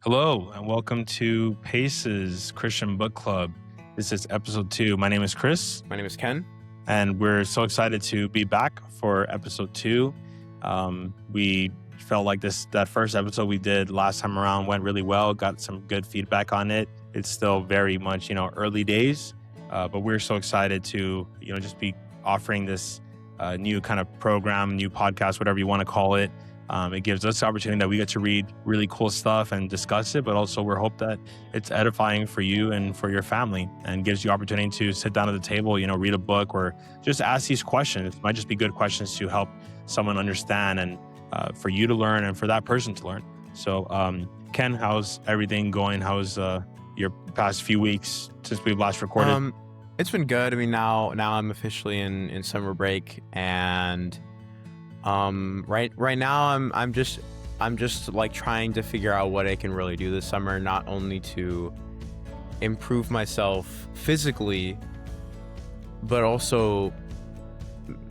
Hello, and welcome to PACES Christian Book Club. This is episode 2. My name is Chris, My name is Ken. and we're so excited to be back for episode 2. We felt like that first episode we did last time around went really well, got some good feedback on it. It's still very much, early days, but we're so excited to, just be offering this new kind of program, new podcast, whatever you want to call it. It gives us the opportunity that we get to read really cool stuff and discuss it, but also we hope that it's edifying for you and for your family and gives you opportunity to sit down at the table, read a book or just ask these questions. It might just be good questions to help someone understand and for you to learn and for that person to learn. So, Ken, how's everything going? How's your past few weeks since we've last recorded? It's been good. I mean, now I'm officially in summer break, and right now I'm just like trying to figure out what I can really do this summer, not only to improve myself physically, but also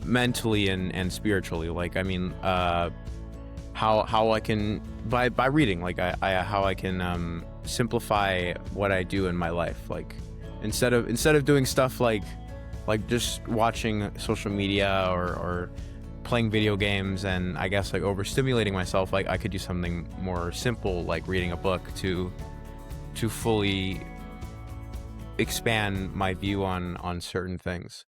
mentally and spiritually. Like, I mean, how I can by reading, like how I can simplify what I do in my life. Like instead of doing stuff like just watching social media or playing video games and I guess like overstimulating myself, like I could do something more simple, like reading a book to fully expand my view on certain things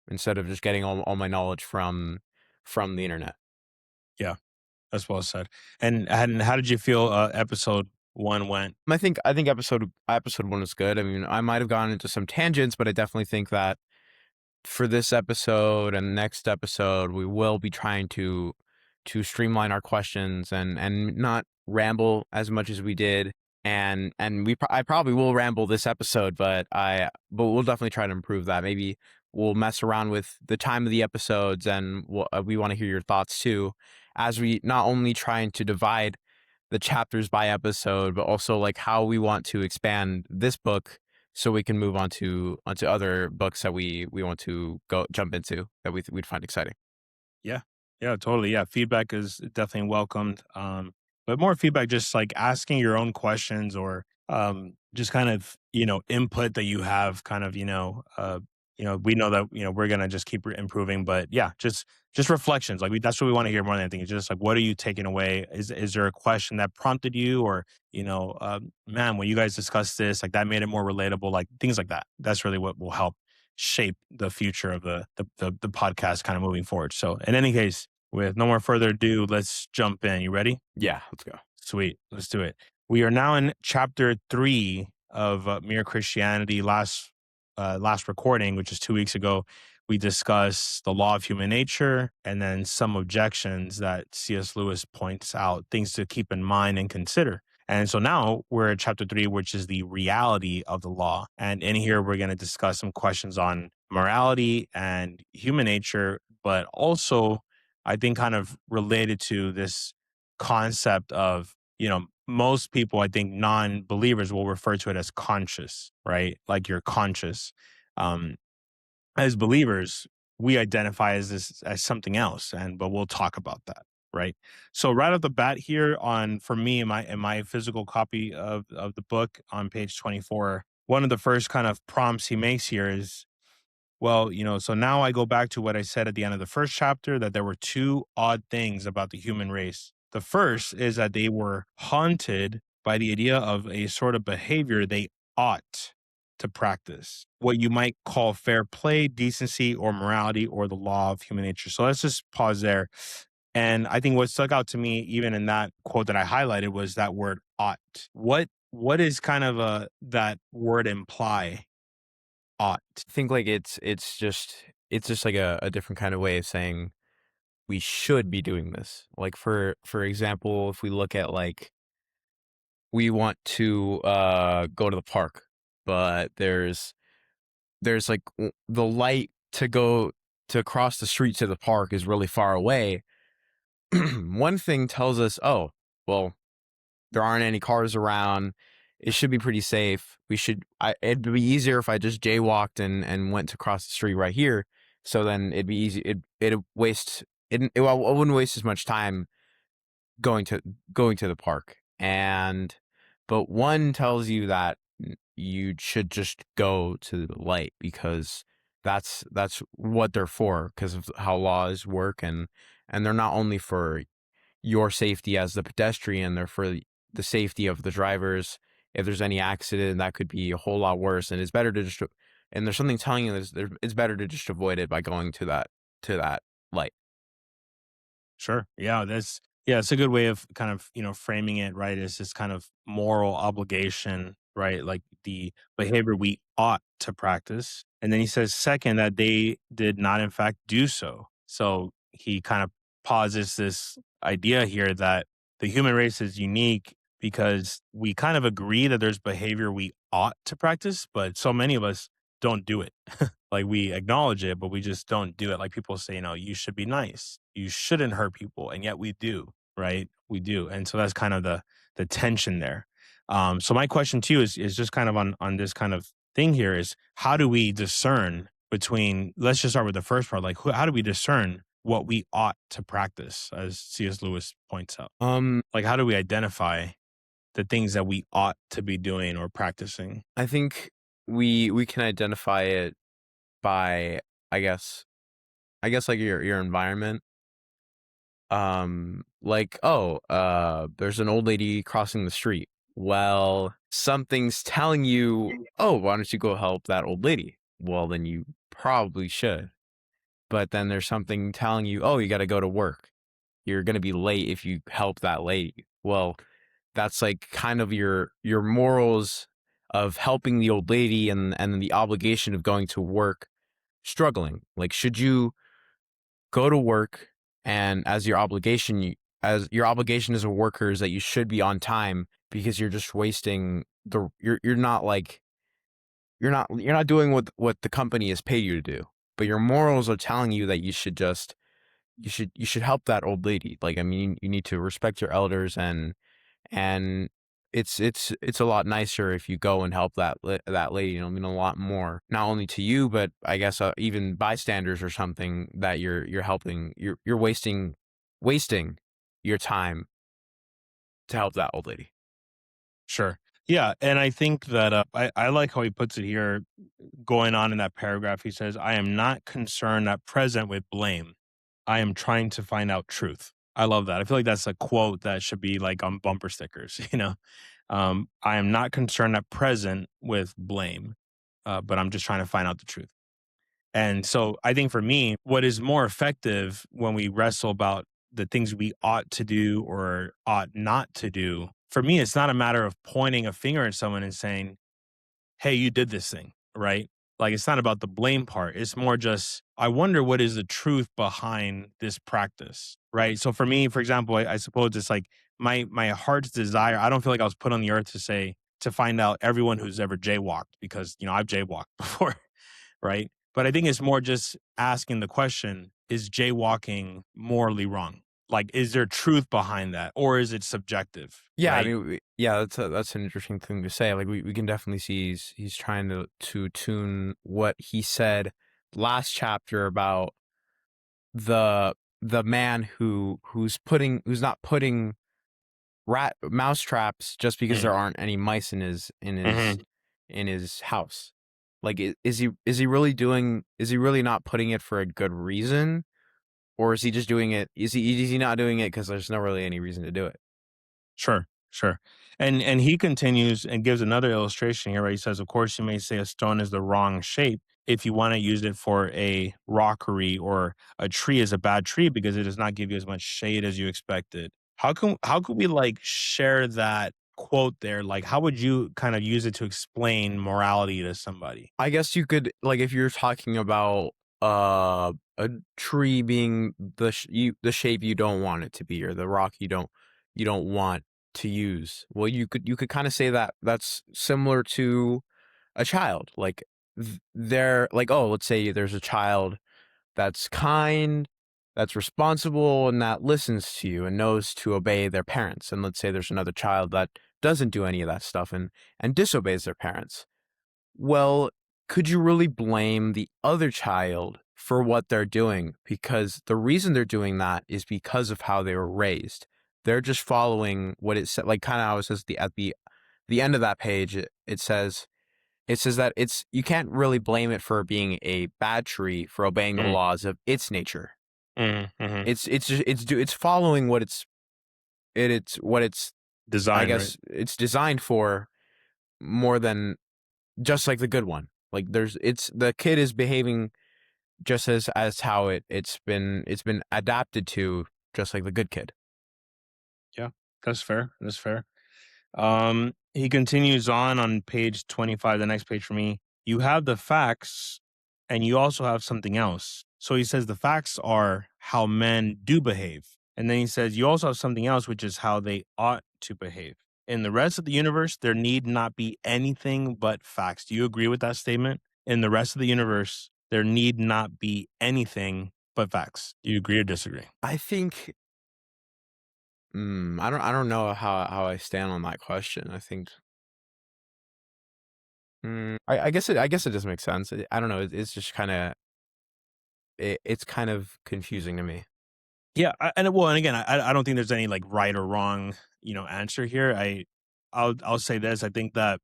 instead of just getting all my knowledge from the internet. Yeah, that's well said. And how did you feel episode 1 went? I think episode 1 was good. I mean, I might have gone into some tangents, but I definitely think that for this episode and next episode, we will be trying to streamline our questions and not ramble as much as we did. And I probably will ramble this episode, but we'll definitely try to improve that. Maybe we'll mess around with the time of the episodes, and we want to hear your thoughts too, as we not only trying to divide the chapters by episode, but also like how we want to expand this book so we can move on to other books that we want to jump into that we'd find exciting. Yeah. Yeah, totally. Yeah. Feedback is definitely welcomed. But more feedback, just like asking your own questions or just kind of, input that you have kind of, we know that, we're going to just keep improving, but yeah, just reflections. Like that's what we want to hear more than anything. It's just like, what are you taking away? Is there a question that prompted you or, man, when you guys discussed this, like that made it more relatable, like things like that. That's really what will help shape the future of the podcast kind of moving forward. So in any case, with no more further ado, let's jump in. You ready? Yeah, let's go. Sweet. Let's do it. We are now in chapter 3 of Mere Christianity. Last recording, which is 2 weeks ago, we discussed the law of human nature and then some objections that C.S. Lewis points out, things to keep in mind and consider. And so now we're at chapter 3, which is the reality of the law. And in here, we're going to discuss some questions on morality and human nature, but also, I think, kind of related to this concept of, most people, I think non-believers will refer to it as conscious, right? Like you're conscious. Um, as believers, we identify as something else, but we'll talk about that, right? So right off the bat here for me in my physical copy of the book on page 24, one of the first kind of prompts he makes here is, well, so now I go back to what I said at the end of the first chapter, that there were two odd things about the human race. The first is that they were haunted by the idea of a sort of behavior they ought to practice, what you might call fair play, decency, or morality, or the law of human nature. So let's just pause there. And I think what stuck out to me, even in that quote that I highlighted, was that word ought. What is kind of that word imply? Ought. I think like it's just like a different kind of way of saying we should be doing this. Like for example, if we look at like we want to go to the park, but there's like the light to go to cross the street to the park is really far away. One thing tells us, oh, well, there aren't any cars around. It should be pretty safe. It'd be easier if I just jaywalked and went to cross the street right here. So then it'd be easy. I wouldn't waste as much time going to the park. And but one tells you that you should just go to the light because that's what they're for, because of how laws work, and they're not only for your safety as the pedestrian, they're for the safety of the drivers. If there's any accident, that could be a whole lot worse, and it's better to just, and there's something telling you this, it's better to just avoid it by going to that light. Sure. Yeah, it's a good way of kind of, framing it, right? It's this kind of moral obligation, right? Like the behavior we ought to practice. And then he says, second, that they did not in fact do so. So he kind of posits this idea here that the human race is unique because we kind of agree that there's behavior we ought to practice, but so many of us don't do it. Like we acknowledge it, but we just don't do it. Like people say, you should be nice. You shouldn't hurt people. And yet we do, right? We do. And so that's kind of the tension there. So my question to you is just kind of on this kind of thing here is how do we discern between, let's just start with the first part, like how do we discern what we ought to practice, as C.S. Lewis points out? Um, Like how do we identify the things that we ought to be doing or practicing? I think we can identify it by, I guess, like your environment. Like, oh, there's an old lady crossing the street. Well, something's telling you, oh, why don't you go help that old lady? Well, then you probably should. But then there's something telling you, oh, you got to go to work. You're going to be late if you help that lady. Well, that's like kind of your morals of helping the old lady, and then the obligation of going to work struggling. Like, should you go to work, and as your obligation as a worker is that you should be on time, because you're just wasting you're not like you're not doing what the company has paid you to do, but your morals are telling you that you should help that old lady. Like, I mean, you need to respect your elders, and it's a lot nicer if you go and help that lady. I mean, a lot more, not only to you, but I guess even bystanders or something, that you're helping. You're wasting your time to help that old lady. Sure. Yeah. And I think that I like how he puts it here going on in that paragraph. He says, I am not concerned at present with blame. I am trying to find out truth. I love that. I feel like that's a quote that should be like on bumper stickers, I am not concerned at present with blame, but I'm just trying to find out the truth. And so I think for me, what is more effective when we wrestle about the things we ought to do or ought not to do, for me, it's not a matter of pointing a finger at someone and saying, hey, you did this thing, right? Like it's not about the blame part. It's more just, I wonder what is the truth behind this practice, right? So for me, for example, I suppose it's like my heart's desire. I don't feel like I was put on the earth to find out everyone who's ever jaywalked because I've jaywalked before, right? But I think it's more just asking the question, is jaywalking morally wrong? Like, is there truth behind that or is it subjective, Yeah, I right? mean, yeah, that's an interesting thing to say. Like, we can definitely see he's trying to tune what he said last chapter about the man who's not putting rat mouse traps just because Mm, there aren't any mice mhm. in his house. Like, is he really doing, is he really not putting it for a good reason, or is he just doing it, is he not doing it because there's no really any reason to do it? Sure, sure. And he continues and gives another illustration here where he says, of course, you may say a stone is the wrong shape if you want to use it for a rockery, or a tree is a bad tree because it does not give you as much shade as you expected. How can we like share that quote there? Like how would you kind of use it to explain morality to somebody? I guess you could, like, if you're talking about a tree being the shape you don't want it to be, or the rock you don't want to use. Well, you could kind of say that that's similar to a child. Like, they're like, oh, let's say there's a child that's kind, that's responsible, and that listens to you and knows to obey their parents. And let's say there's another child that doesn't do any of that stuff and disobeys their parents. Well, could you really blame the other child for what they're doing? Because the reason they're doing that is because of how they were raised. They're just following what it said, like kind of how it says at the end of that page, it says that you can't really blame it for being a bad tree for obeying the Mm, laws of its nature. mm-hmm. It's following what it's I Design, right? guess it's designed for, more than just like the good one. Like it's the kid is behaving just as how it's been adapted to, just like the good kid. Yeah, that's fair. That's fair. He continues on page 25, the next page for me. You have the facts and you also have something else. So he says the facts are how men do behave. And then he says you also have something else, which is how they ought to behave. In the rest of the universe, there need not be anything but facts. Do you agree with that statement? In the rest of the universe, there need not be anything but facts. Do you agree or disagree? I think I don't know how I stand on that question. I think I guess it does make sense. I don't know. It's just kind of it's kind of confusing to me. Yeah, and again, I don't think there's any like right or wrong, answer here. I'll say this. I think that,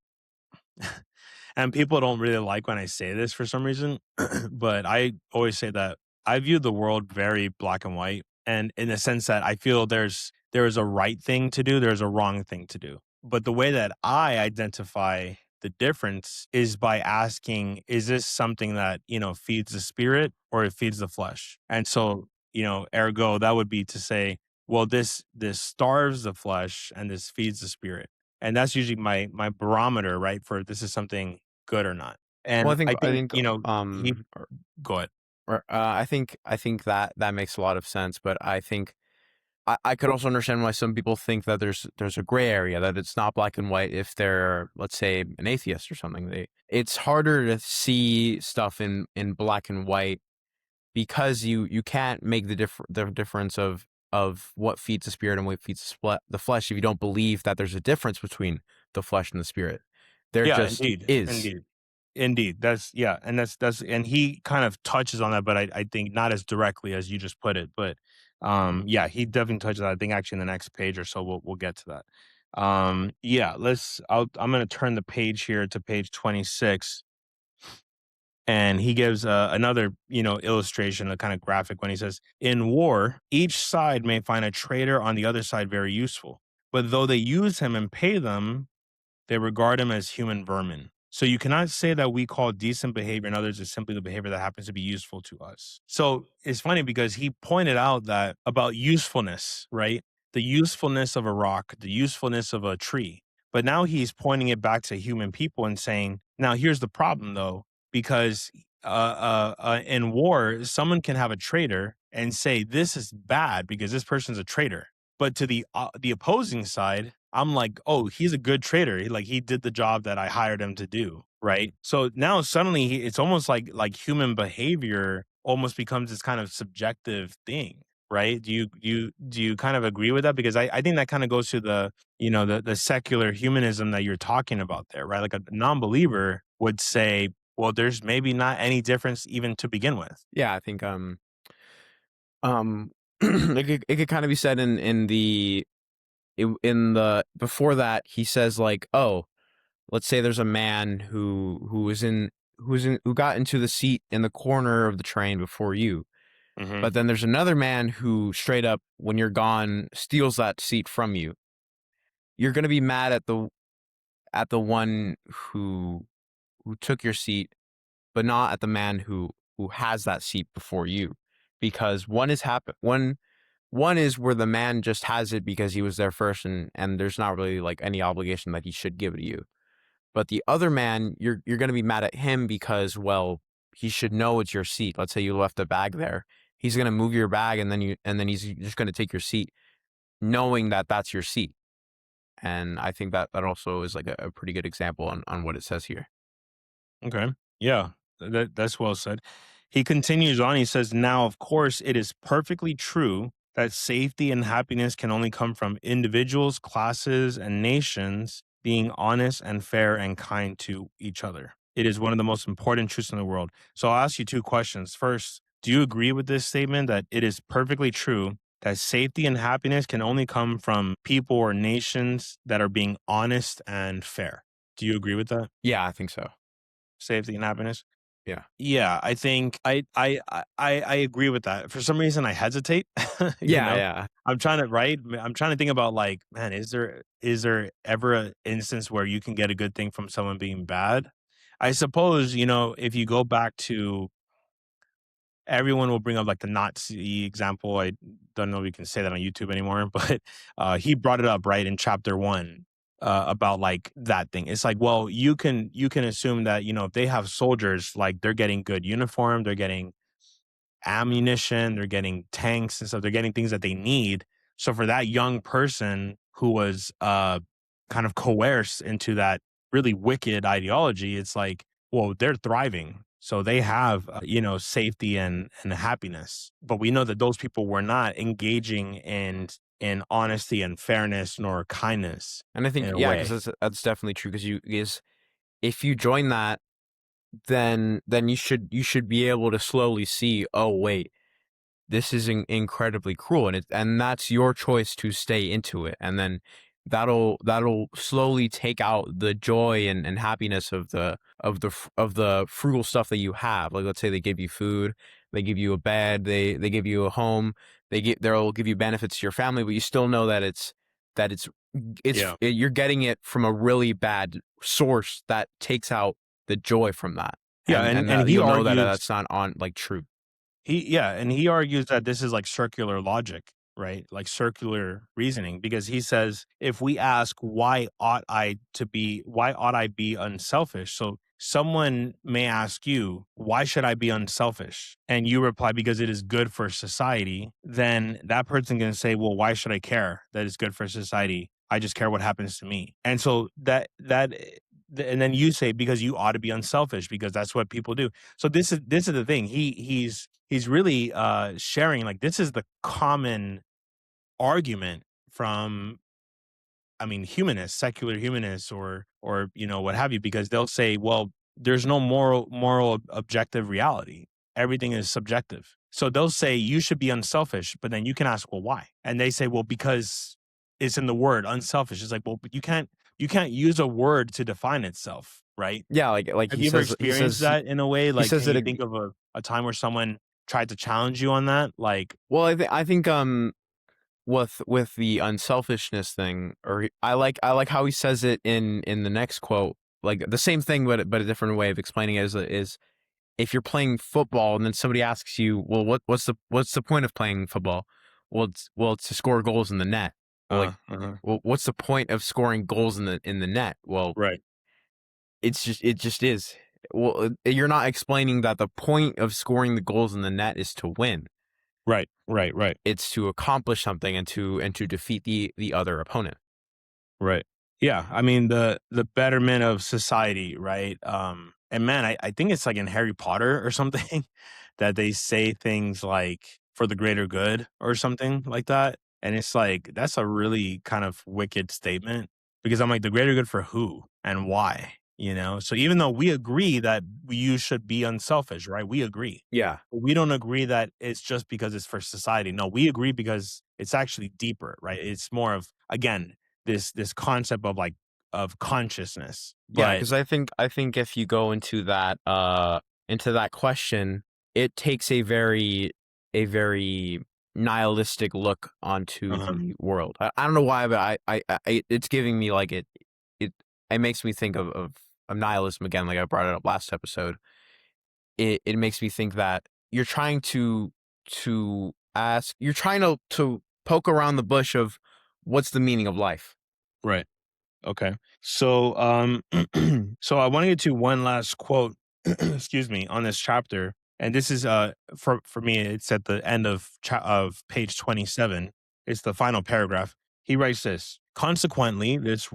and people don't really like when I say this for some reason, but I always say that I view the world very black and white, and in the sense that I feel there is a right thing to do, there's a wrong thing to do. But the way that I identify the difference is by asking, is this something that feeds the spirit or it feeds the flesh? And so ergo, that would be to say, well, this starves the flesh and this feeds the spirit, and that's usually my barometer, right? For this is something good or not. Well, And I I think, think he go ahead. I think that makes a lot of sense, but I think I could also understand why some people think that there's a gray area, that it's not black and white if they're, let's say, an atheist or something. It's harder to see stuff in black and white because you can't make the difference of what feeds the spirit and what feeds the flesh if you don't believe that there's a difference between the flesh and the spirit. There Yeah, just indeed. is. Indeed. Indeed. That's and he kind of touches on that, but I think not as directly as you just put it. But yeah, he definitely touches on that. I think actually in the next page or so we'll get to that. Yeah, I'm gonna turn the page here to page 26. And he gives another illustration, a kind of graphic, when he says, in war each side may find a traitor on the other side very useful, but though they use him and pay them, they regard him as human vermin. So you cannot say that we call decent behavior in others is simply the behavior that happens to be useful to us. So it's funny because he pointed out that about usefulness, right? The usefulness of a rock, the usefulness of a tree. But now he's pointing it back to human people and saying, now here's the problem though, because in war, someone can have a traitor and say this is bad because this person's a traitor. But to the opposing side, I'm like, oh, he's a good trader. He did the job that I hired him to do, right? So now suddenly it's almost like human behavior almost becomes this kind of subjective thing, right? Do you kind of agree with that? Because I think that kind of goes to the secular humanism that you're talking about there, right? Like a non-believer would say, well, there's maybe not any difference even to begin with. Yeah, I think um it could kind of be said in the before that. He says, like, oh, let's say there's a man who got into the seat in the corner of the train before you, Hmm. but then there's another man who straight up, when you're gone, steals that seat from you. You're going to be mad at the one who took your seat, but not at the man who has that seat before you, because one is where the man just has it because he was there first, and there's not really like any obligation that he should give it to you. But the other man, you're going to be mad at him because, well, he should know it's your seat. Let's say you left a bag there. He's going to move your bag, and then he's just going to take your seat knowing that that's your seat. And I think that also is like a pretty good example on what it says here. Okay. Yeah, that's well said. He continues on. He says, now, of course, it is perfectly true that safety and happiness can only come from individuals, classes, and nations being honest and fair and kind to each other. It is one of the most important truths in the world. So I'll ask you two questions. First, do you agree with this statement that it is perfectly true that safety and happiness can only come from people or nations that are being honest and fair. Do you agree with that? Yeah, I think so. Safety and happiness? Yeah. Yeah, I think I agree with that. For some reason, I hesitate. you Yeah, know, yeah. I'm trying to right. I'm trying to think about like, man, is there ever an instance where you can get a good thing from someone being bad? I suppose if you go back to everyone will bring up like the Nazi example. I don't know if we can say that on YouTube anymore, but he brought it up right in chapter one about like that thing. It's like, well, you can assume that if they have soldiers, like they're getting good uniform, they're getting ammunition, they're getting tanks and stuff, they're getting things that they need. So for that young person who was kind of coerced into that really wicked ideology, it's like, well, they're thriving. So they have, safety and happiness. But we know that those people were not engaging in honesty and fairness nor kindness And I think, in a yeah, because way. that's definitely true. Because if you join that, then you should be able to slowly see, oh wait, this is incredibly cruel, and that's your choice to stay into it, and then that'll slowly take out the joy and happiness of the frugal stuff that you have. Like, let's say they give you food, they give you a bed, they give you a home, they'll give you benefits to your family, but you still know that you're getting it from a really bad source that takes out the joy from that, Yeah, and and that he you'll know that argues that's not on like true. he argues that this is like circular logic, right? Like circular reasoning, because he says if we ask why ought I be unselfish? So someone may ask you, why should I be unselfish? And you reply, because it is good for society. Then that person can say, well, why should I care that it's good for society? I just care what happens to me. And so and then you say, because you ought to be unselfish because that's what people do. So this is the thing. He's really sharing, like, this is the common argument from, I mean, humanists, secular humanists, or what have you, because they'll say, well, there's no moral objective reality. Everything is subjective. So they'll say you should be unselfish, but then you can ask, well, why? And they say, well, because it's in the word unselfish. It's like, well, but you can't use a word to define itself, right? Yeah, like Have he you ever says he experienced says that in a way? he Like, says can that you think of a time where someone tried to challenge you on that? Like, well, I think with the unselfishness thing, or I like how he says it in the next quote, like the same thing, but a different way of explaining it is if you're playing football and then somebody asks you, well, what's the point of playing football? Well, it's to score goals in the net. Well, like, uh-huh. well, what's the point of scoring goals in the net? Well, Right, it just is. Well, you're not explaining that the point of scoring the goals in the net is to win. right, right, right. It's to accomplish something and to defeat the other opponent. Right. Yeah. I mean, the betterment of society, right? And man, I think it's like in Harry Potter or something that they say things like for the greater good or something like that. And it's like that's a really kind of wicked statement, because I'm like, the greater good for who and why? So even though we agree that you should be unselfish, right? We agree. Yeah. But we don't agree that it's just because it's for society. No, we agree because it's actually deeper, right? It's more of, again, this concept of like of consciousness. Yeah, But because I think if you go into that question, it takes a very nihilistic look onto uh the world. I don't know why, but it's giving me like it it makes me think of nihilism again, like I brought it up last episode. It makes me think that you're trying to poke around the bush of what's the meaning of life. right. Okay. So so I want to get to one last quote, excuse me, on this chapter. And this is for me, it's at the end of page 27. It's the final paragraph. He writes this: consequently, this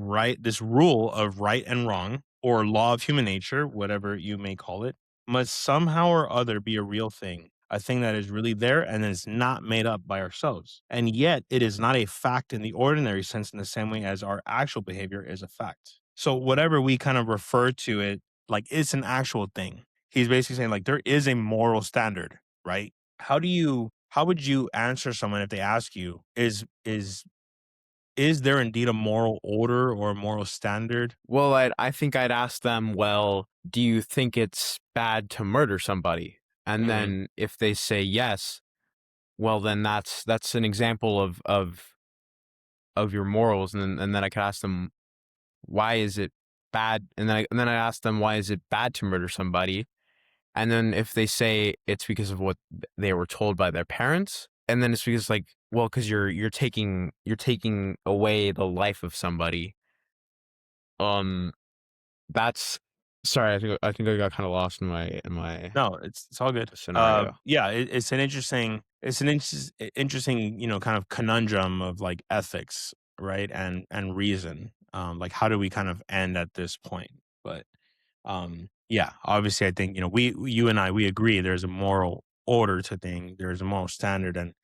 rule of right and wrong, or law of human nature, whatever you may call it, must somehow or other be a real thing, a thing that is really there and is not made up by ourselves. And yet it is not a fact in the ordinary sense, in the same way as our actual behavior is a fact. So whatever we kind of refer to it, like, it's an actual thing. He's basically saying, like, there is a moral standard, right? How do you how would you answer someone if they ask you, is there indeed a moral order or a moral standard? Well, I think I'd ask them, well, do you think it's bad to murder somebody? And Mhm. then if they say yes, well, then that's an example of your morals. And then I could ask them, why is it bad? And then I ask them, why is it bad to murder somebody? And then if they say it's because of what they were told by their parents, and then it's because, like, well, because you're taking away the life of somebody. Um, that's sorry. I think I got kind of lost in my No, it's all good. scenario. Yeah, it's an interesting, kind of conundrum of like ethics, right? And reason. Like how do we kind of end at this point? But yeah, obviously I think, you and I, we agree there's a moral order to things, there's a moral standard, and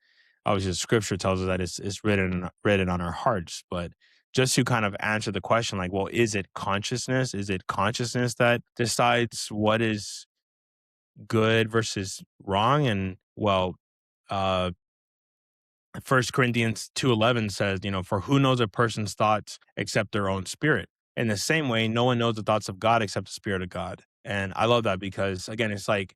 obviously the scripture tells us that it's written on our hearts. But just to kind of answer the question, like, well, is it consciousness? Is it consciousness that decides what is good versus wrong? And well, uh 1 Corinthians 2:11 says, for who knows a person's thoughts except their own spirit? In the same way, no one knows the thoughts of God except the spirit of God. And I love that because again, it's like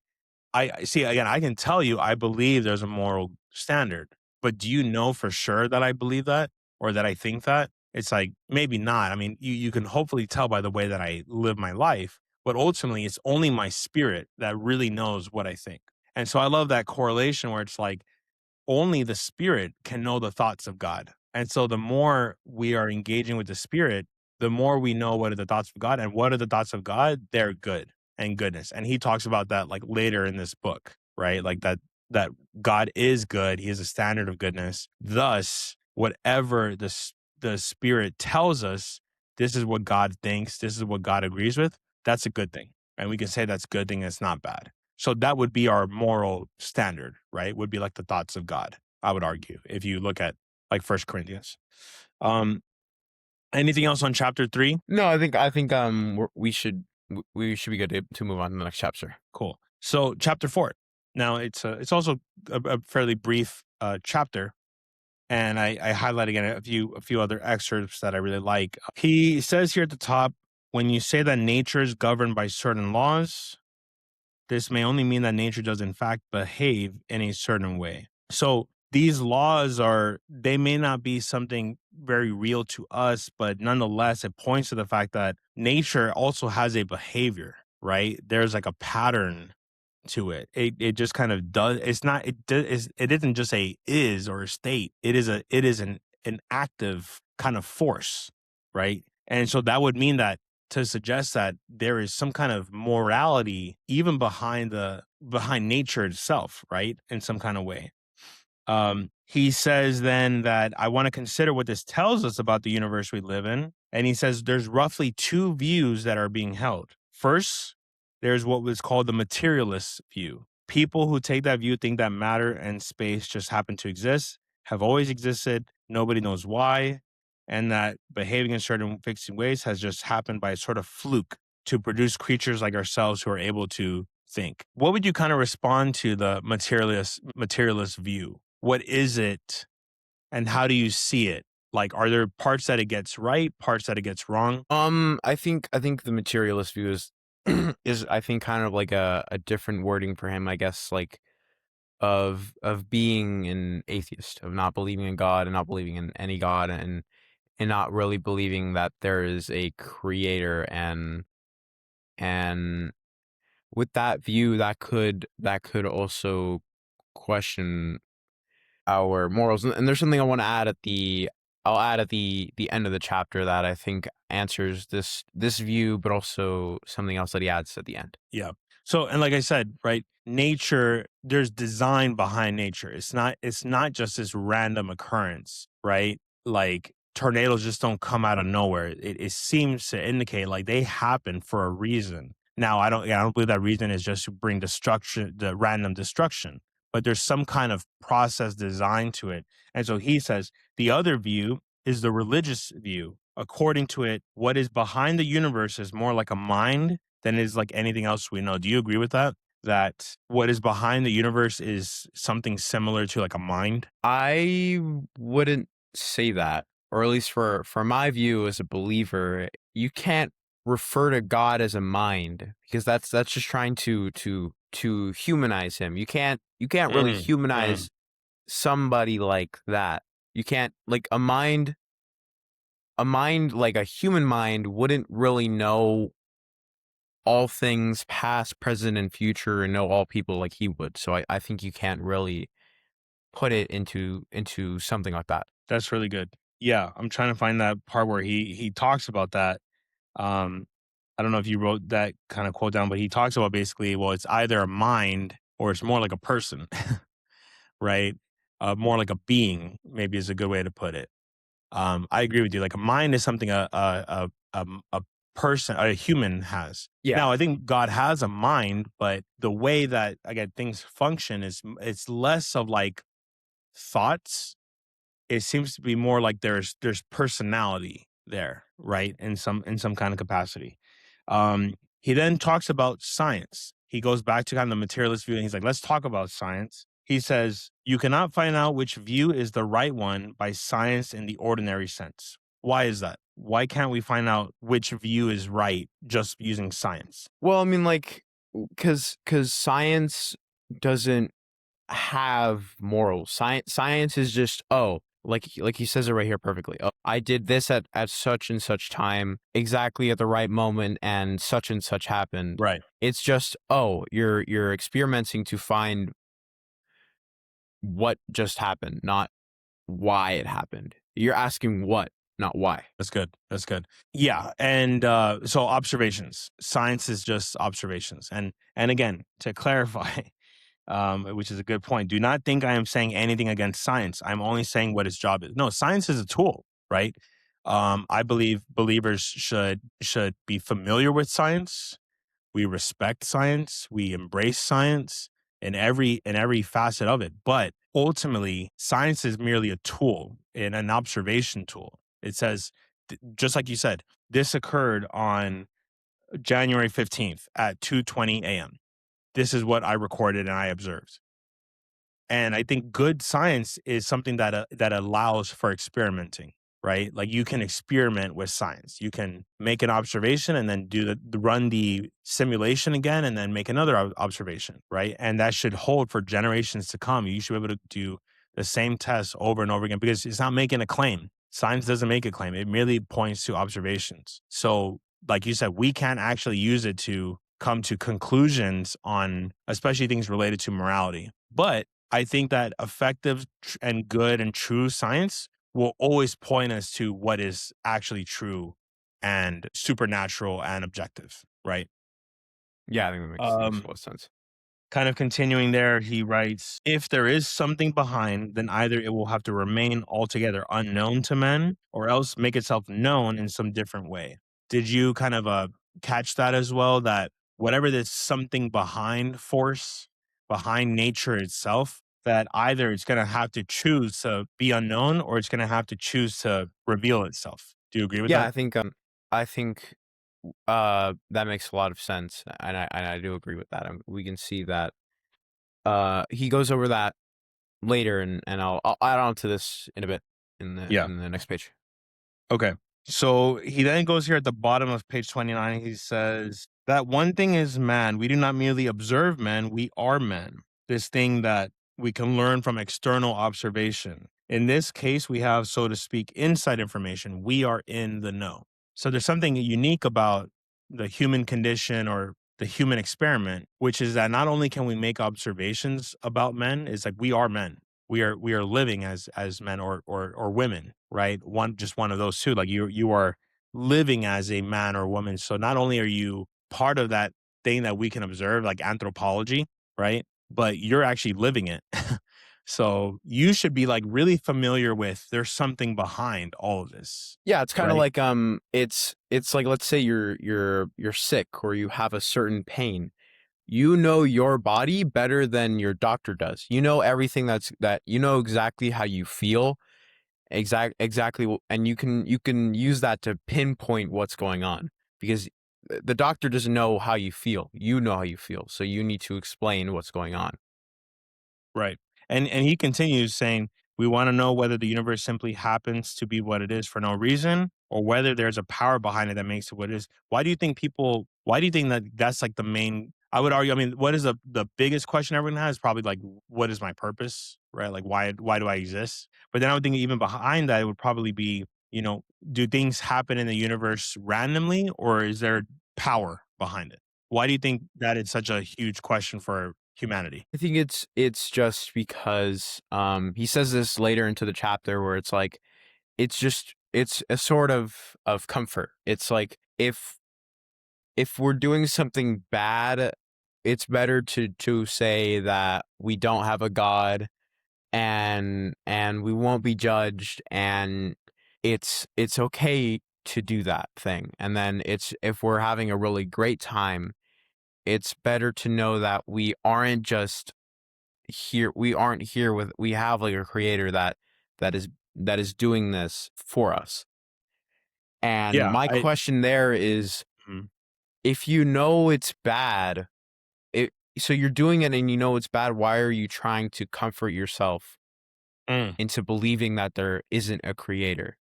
I see, again, I can tell you I believe there's a moral standard, but do you know for sure that I believe that or that I think that? It's like maybe not. I mean, you can hopefully tell by the way that I live my life, but ultimately it's only my spirit that really knows what I think. And so I love that correlation where it's like only the spirit can know the thoughts of God. And so the more we are engaging with the spirit, the more we know what are the thoughts of God, and what are the thoughts of God? They're good and goodness. And he talks about that like later in this book, right? Like that God is good. He is a standard of goodness. Thus, whatever the spirit tells us, this is what God thinks, this is what God agrees with, that's a good thing. And we can say that's good thing, it's not bad. So that would be our moral standard, right? Would be like the thoughts of God, I would argue, if you look at like 1 Corinthians. Um, anything else on chapter 3? No, I think we should be good to move on to the next chapter. Cool. So chapter 4. Now it's also a fairly brief chapter, and I highlight again a few other excerpts that I really like. He says here at the top, when you say that nature is governed by certain laws, this may only mean that nature does in fact behave in a certain way. So these laws they may not be something very real to us, but nonetheless, it points to the fact that nature also has a behavior, right? There's like a pattern to it. It just kind of does. It's not. It isn't just a is or a state. It is an active kind of force, right? And so that would mean that to suggest that there is some kind of morality even behind nature itself, right? In some kind of way. He says then that I want to consider what this tells us about the universe we live in. And he says there's roughly two views that are being held. First, there's what was called the materialist view. People who take that view think that matter and space just happen to exist, have always existed, nobody knows why, and that behaving in certain fixing ways has just happened by a sort of fluke to produce creatures like ourselves who are able to think. What would you kind of respond to the materialist view? What is it and how do you see it? Like, are there parts that it gets right, parts that it gets wrong? I think the materialist view is is I think kind of like a different wording for him, I guess, like of being an atheist, of not believing in God and not believing in any God, and not really believing that there is a creator. And with that view, that could also question our morals. And there's something I want to add I'll add at the end of the chapter that I think answers this view, but also something else that he adds at the end. Yeah. So, and like I said, right, nature, there's design behind nature. It's not just this random occurrence, right? Like tornadoes just don't come out of nowhere. It seems to indicate like they happen for a reason. Now, I don't believe that reason is just to bring destruction, the random destruction, but there's some kind of process design to it. And so he says the other view is the religious view. According to it, what is behind the universe is more like a mind than it is like anything else we know. Do you agree with that? that what is behind the universe is something similar to like a mind? I wouldn't say that, or at least for my view as a believer, you can't refer to God as a mind because that's just trying to humanize him. You can't really Mm, mm. humanize somebody like that. You can't like a mind like a human mind wouldn't really know all things past, present, and future and know all people like he would. So I think you can't really put it into something like that. That's really good. Yeah, I'm trying to find that part where he talks about that. Um, I don't know if you wrote that kind of quote down, but he talks about basically, well, it's either a mind or it's more like a person, right? More like a being, maybe is a good way to put it. I agree with you. Like a mind is something a person, a human has. Yeah. Now, I think God has a mind, but the way that again things function is it's less of like thoughts. It seems to be more like there's personality there, right? In some kind of capacity. He then talks about science. He goes back to kind of the materialist view and he's like, let's talk about science. He says, you cannot find out which view is the right one by science in the ordinary sense. Why is that? Why can't we find out which view is right just using science? Well, I mean, like, because science doesn't have morals. Science is just like he says it right here perfectly. Oh, I did this at such and such time, exactly at the right moment, and such happened. Right. It's just you're experimenting to find what just happened, not why it happened. You're asking what, not why. That's good. That's good. Yeah, and so observations. Science is just observations, and again to clarify, which is a good point. Do not think I am saying anything against science. I'm only saying what its job is. No, science is a tool, right? I believe believers should be familiar with science. We respect science. We embrace science in every facet of it. But ultimately, science is merely a tool and an observation tool. It says, just like you said, this occurred on January 15th at 2:20 a.m. This is what I recorded and I observed. And I think good science is something that allows for experimenting, right? Like you can experiment with science. You can make an observation and then run the simulation again and then make another observation, right? And that should hold for generations to come. You should be able to do the same test over and over again because it's not making a claim. Science doesn't make a claim. It merely points to observations. So, like you said, we can't actually use it to come to conclusions on especially things related to morality. But I think that effective and good and true science will always point us to what is actually true and supernatural and objective, right? Yeah, I think that makes a Um, lot of sense. Kind of continuing there, he writes, if there is something behind, then either it will have to remain altogether unknown to men or else make itself known in some different way. Did you kind of catch that as well? That whatever this something behind force, behind nature itself, that either it's going to have to choose to be unknown or it's going to have to choose to reveal itself. Do you agree with Yeah, that? I think that makes a lot of sense, and I do agree with that. We can see that he goes over that later, and I'll add on to this in a bit Yeah. in the next page. Okay. So he then goes here at the bottom of page 29. He says, that one thing is man. We do not merely observe men, we are men. This thing that we can learn from external observation. In this case, we have, so to speak, inside information. We are in the know. So there's something unique about the human condition or the human experiment, which is that not only can we make observations about men, it's like we are men, we are living as men or women, right? One of those two. Like you are living as a man or woman. So not only are you part of that thing that we can observe, like anthropology, right? But you're actually living it. So you should be like really familiar with there's something behind all of this, Yeah, it's kind of right? like it's like let's say you're sick or you have a certain pain. You know your body better than your doctor does. You know everything that you know exactly how you feel, exactly, and you can use that to pinpoint what's going on because the doctor doesn't know how you feel. You know how you feel, so you need to explain what's going on. Right. And he continues saying, we want to know whether the universe simply happens to be what it is for no reason, or whether there's a power behind it that makes it what it is. Why do you think that that's like the main, I would argue, I mean, what is the biggest question everyone has? Probably like, what is my purpose? Right? Like, why do I exist? But then I would think even behind that, it would probably be, do things happen in the universe randomly, or is there power behind it? Why do you think that is such a huge question for humanity? I think it's just because he says this later into the chapter where it's like it's a sort of comfort. It's like if we're doing something bad, it's better to say that we don't have a god and we won't be judged, and it's okay to do that thing. And then it's if we're having a really great time, it's better to know that we aren't here with we have like a creator that is that is doing this for us. And Yeah, my I question there is, mhm, if you know it's bad, so you're doing it and you know it's bad, why are you trying to comfort yourself mm, into believing that there isn't a creator?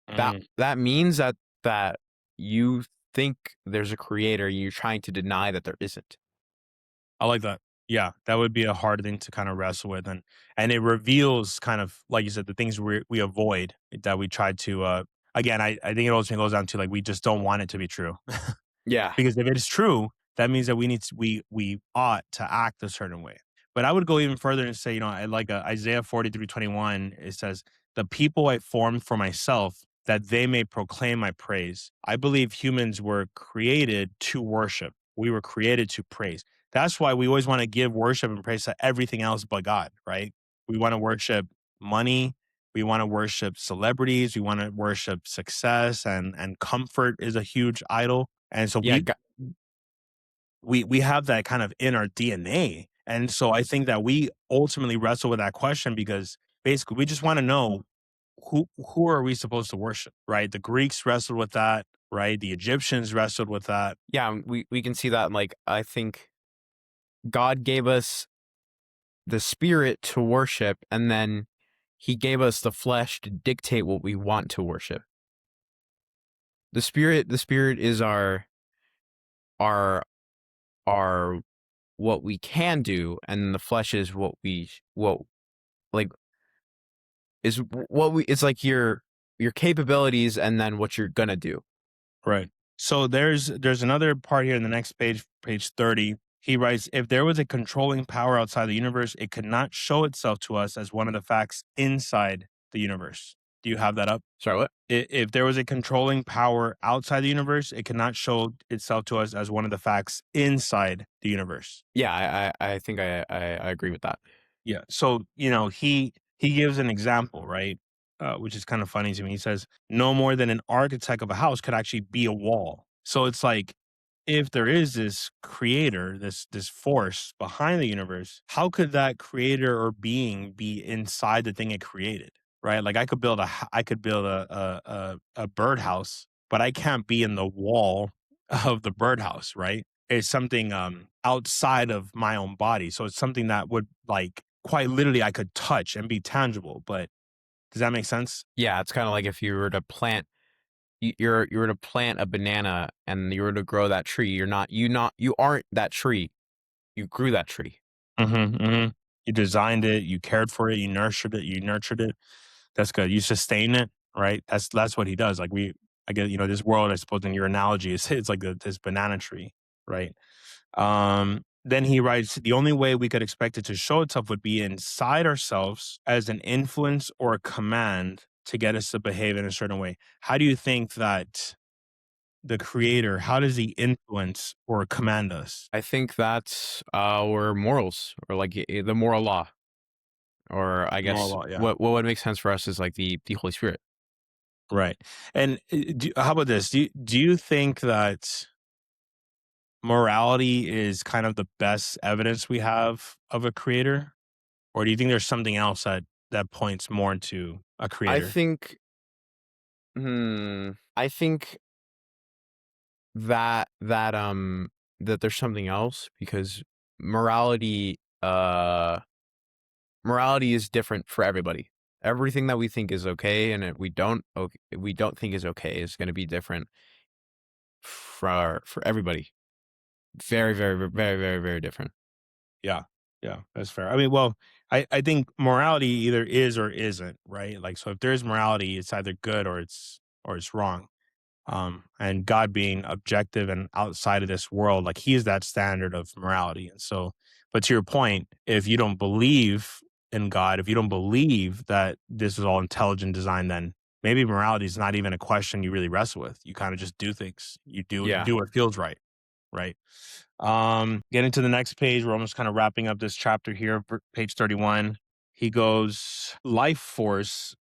That mm. that means that you think there's a creator, you're trying to deny that there isn't. I like that. Yeah, that would be a hard thing to kind of wrestle with, and it reveals kind of like you said the things we avoid that we try to. Again, I think it ultimately goes down to like we just don't want it to be true. Yeah. Because if it is true, that means that we ought to act a certain way. But I would go even further and say, I like Isaiah 43:21. It says, "The people I formed for myself, that they may proclaim my praise." I believe humans were created to worship. We were created to praise. That's why we always want to give worship and praise to everything else but God, right? We want to worship money. We want to worship celebrities. We want to worship success, and comfort is a huge idol. And so Yeah, we have that kind of in our DNA. And so I think that we ultimately wrestle with that question because basically we just want to know who are we supposed to worship, right? The Greeks wrestled with that, right? The Egyptians wrestled with that. yeah, we can see that. Like, I think God gave us the spirit to worship, and then he gave us the flesh to dictate what we want to worship. The spirit is our our what we can do, and the flesh is what like is what we it's like your capabilities and then what you're gonna do. Right. So there's another part here in the next page, page 30. He writes, if there was a controlling power outside the universe, it could not show itself to us as one of the facts inside the universe. Do you have that up? Sorry, what? If there was a controlling power outside the universe, it cannot show itself to us as one of the facts inside the universe. Yeah, I think I agree with that. Yeah. So, he gives an example, right? Which is kind of funny to me. He says, no more than an architect of a house could actually be a wall. So it's like if there is this creator, this force behind the universe, how could that creator or being be inside the thing it created? Right? Like I could build a birdhouse, but I can't be in the wall of the birdhouse, right? It's something outside of my own body. So it's something that would like quite literally I could touch and be tangible. But does that make sense? Yeah, it's kind of like if you were to plant you were to plant a banana and you were to grow that tree. You aren't that tree. You grew that tree. Hmm. You designed it, you cared for it, you nurtured it. That's good. You sustain it, right? That's what he does. Like I guess this world. I suppose in your analogy is it's like this banana tree, right? Then he writes, the only way we could expect it to show itself would be inside ourselves as an influence or a command to get us to behave in a certain way. How do you think that the creator, how does he influence or command us? I think that's our morals, or like the moral law, or I Moral guess law, yeah. what would make sense for us is like the Holy Spirit. Right. And how about this? Do you think that morality is kind of the best evidence we have of a creator? Or do you think there's something else that points more to a I creator? think I think that there's something else, because morality uh morality is different for everybody. Everything that we think is okay and we don't think is okay is going to be different for everybody. Very, very, very, very, very different. Yeah. Yeah, that's fair. I mean, well, I think morality either is or isn't, right? Like, so if there is morality, it's either good or it's wrong. And God being objective and outside of this world, like he is that standard of morality. And so, but to your point, if you don't believe in God, if you don't believe that this is all intelligent design, then maybe morality is not even a question you really wrestle with. You kind of just do things. You Yeah. do what feels right, right? Getting to the next page, we're almost kind of wrapping up this chapter here, page 31. He goes, life force,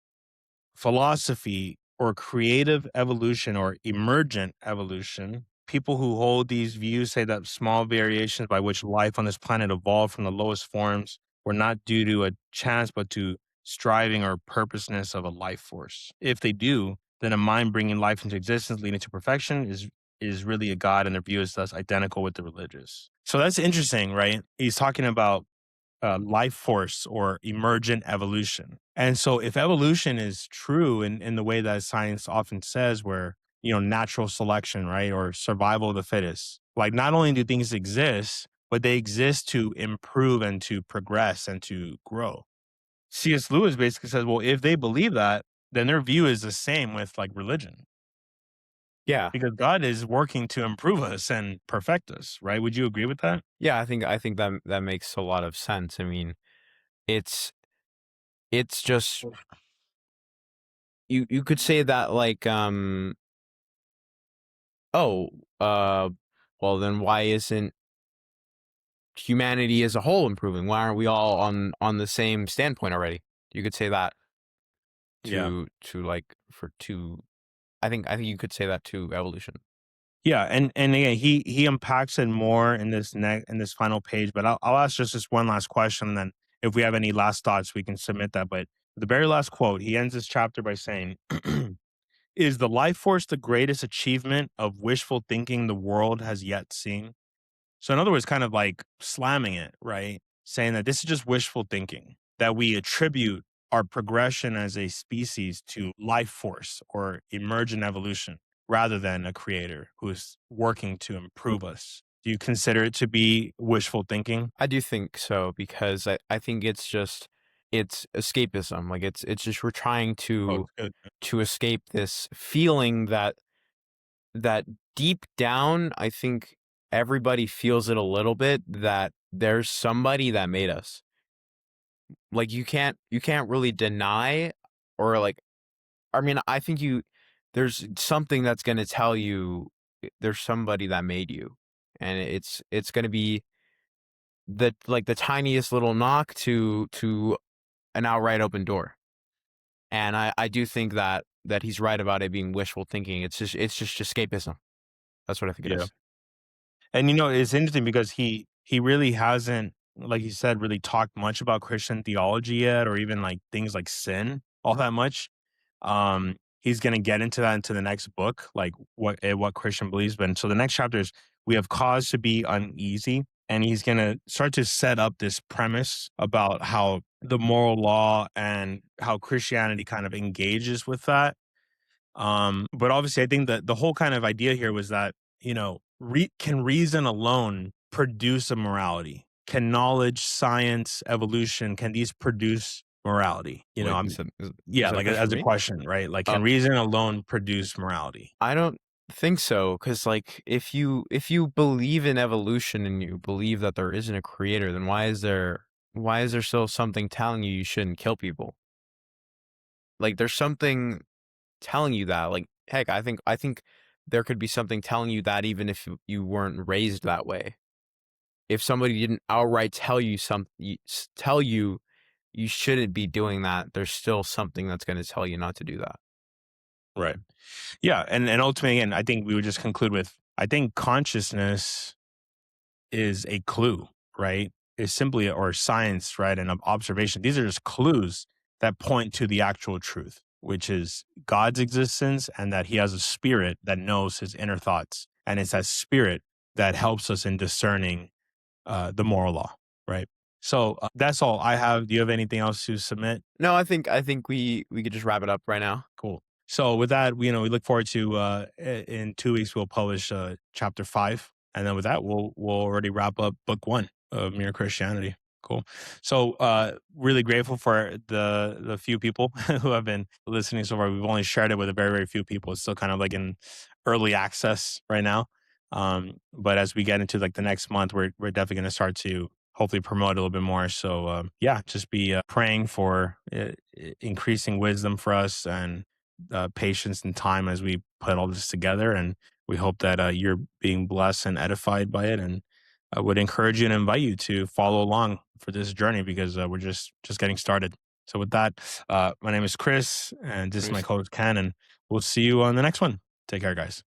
philosophy, or creative evolution or emergent evolution. People who hold these views say that small variations by which life on this planet evolved from the lowest forms were not due to a chance, but to striving or purposeness of a life force. If they do, then a mind bringing life into existence, leading to perfection, is really a god, and their view is thus identical with the religious. So that's interesting, right? He's talking about life force or emergent evolution. And so, if evolution is true in the way that science often says, where, natural selection, right, or survival of the fittest, like not only do things exist, but they exist to improve and to progress and to grow. C.S. Lewis basically says, well, if they believe that, then their view is the same with like religion, Yeah. because God is working to improve us and perfect us, right? Would you agree with that? Yeah, I think that that makes a lot of sense. I mean, it's it's just you could say that like oh, uh well then why isn't humanity as a whole improving? Why aren't we all on the same standpoint already? You could say that Yeah. to like for to I think you could say that to evolution. Yeah, and again, he unpacks it more in in this final page. But I'll ask just this one last question, and then if we have any last thoughts, we can submit that. But the very last quote, he ends this chapter by saying, "Is the life force the greatest achievement of wishful thinking the world has yet seen?" So in other words, kind of like slamming it, right? Saying that this is just wishful thinking, that we attribute our progression as a species to life force or emergent evolution rather than a creator who is working to improve us. Do you consider it to be wishful thinking? I do think so, because I think it's escapism. Like it's just we're trying Oh, it's good. to escape this feeling that deep down, I think everybody feels it a little bit, that there's somebody that made us. Like you can't really deny, or like, I mean, I think there's something that's going to tell you there's somebody that made you, and it's going to be the tiniest little knock to an outright open door. And I do think that he's right about it being wishful thinking. It's just escapism. That's what I think it Yeah. is. And it's interesting because he really hasn't, like you said, really talked much about Christian theology yet, or even like things like sin all that much. He's gonna get into that into the next book, like what Christian believes. But so the next chapter is we have cause to be uneasy, and he's gonna start to set up this premise about how the moral law and how Christianity kind of engages with that. But obviously, I think that the whole kind of idea here was that, can reason alone produce a morality? Can knowledge, science, evolution, can these produce morality? Wait, is Yeah, that a like question for as a me? question, right? Like, Uh, can reason alone produce morality? I don't think so, because like if you believe in evolution and you believe that there isn't a creator, then why is there still something telling you you shouldn't kill people? Like there's something telling you that. Like heck, I think there could be something telling you that even if you weren't raised that way. If somebody didn't outright tell you you shouldn't be doing that, there's still something that's going to tell you not to do that. Right. Yeah, and ultimately, again, I think we would just conclude with I think consciousness is a clue, right? Is simply or science, right? And observation. These are just clues that point to the actual truth, which is God's existence and that he has a spirit that knows his inner thoughts. and it's that spirit that helps us in discerning the moral law, right? So that's all I have. Do you have anything else to submit? No, I think we could just wrap it up right now. Cool. So with that, we look forward to in 2 weeks we'll publish chapter 5, and then with that we'll already wrap up book 1 of Mere Christianity. Cool. So really grateful for the few people who have been listening so far. We've only shared it with a very very few people. It's still kind of like in early access right now. But as we get into like the next month, we're definitely going to start to hopefully promote it a little bit more. So yeah, just be praying for increasing wisdom for us and patience and time as we put all this together. And we hope that you're being blessed and edified by it. And I would encourage you and invite you to follow along for this journey because we're just getting started. So with that, my name is Chris, and this is my Peace. co-host Ken, and we'll see you on the next one. Take care, guys.